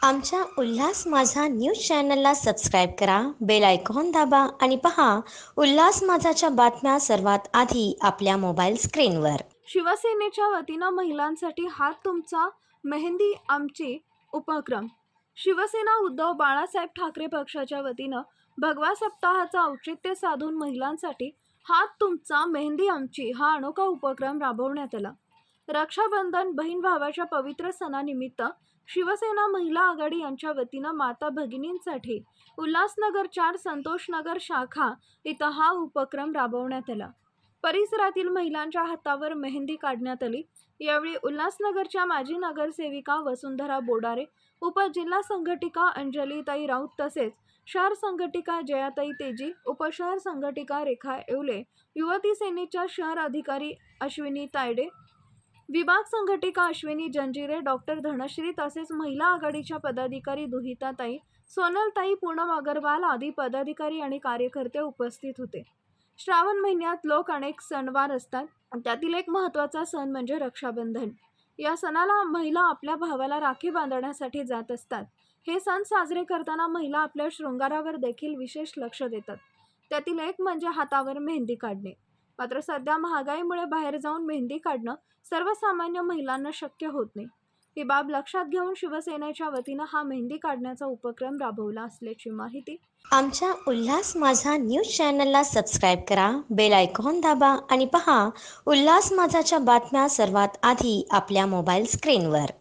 आमच्या उल्हास माझा न्यूज चॅनलला सबस्क्राईब करा, बेल आयकॉन दाबा आणि पहा उल्हास माझाच्या बातम्या सर्वात आधी आपल्या मोबाईल स्क्रीनवर. शिवसेनेच्या वतीनं महिलांसाठी हात तुमचा मेहंदी आमची उपक्रम. शिवसेना उद्धव बाळासाहेब ठाकरे पक्षाच्या वतीनं भगवा सप्ताहाचं औचित्य साधून महिलांसाठी हात तुमचा मेहंदी आमची हा अनोखा उपक्रम राबवण्यात आला. रक्षाबंधन बहीण भावाच्या पवित्र सणानिमित्त शिवसेना महिला आघाडी यांच्या वतीनं माता भगिनींसाठी उल्हासनगर 4 संतोषनगर शाखा इथं हा उपक्रम राबवण्यात आला. परिसरातील महिलांच्या हातावर मेहंदी काढण्यात आली. यावेळी उल्हासनगरच्या माजी नगरसेविका वसुंधरा बोडारे, उपजिल्हा संघटिका अंजलीताई राऊत तसेच शहर संघटिका जयाताई तेजी, उपशहर संघटिका रेखा येवले, युवती सेनेच्या शहर अधिकारी अश्विनी तायडे, विभाग संघटिका अश्विनी जंजिरे, डॉक्टर धनश्री तसेच महिला आघाडीच्या पदाधिकारी दुहिताताई, सोनलताई, पूनम अगरवाल आदी पदाधिकारी आणि कार्यकर्ते उपस्थित होते. श्रावण महिन्यात लोक अनेक सणवार असतात. त्यातील एक महत्त्वाचा सण म्हणजे रक्षाबंधन. या सणाला महिला आपल्या भावाला राखी बांधण्यासाठी जात असतात. हे सण साजरे करताना महिला आपल्या शृंगारावर देखील विशेष लक्ष देतात. त्यातील एक म्हणजे हातावर मेहंदी काढणे. मात्र सध्या महागाईमुळे बाहेर जाऊन मेहंदी काढणं सर्वसामान्य महिलांना शक्य होत नाही. ही बाब लक्षात घेऊन शिवसेनेच्या वतीनं हा मेहंदी काढण्याचा उपक्रम राबवला असल्याची माहिती. आमच्या उल्हास माझा न्यूज चॅनलला सबस्क्राईब करा, बेल आयकॉन दाबा आणि पहा उल्हास माझाच्या बातम्या सर्वात आधी आपल्या मोबाईल स्क्रीनवर.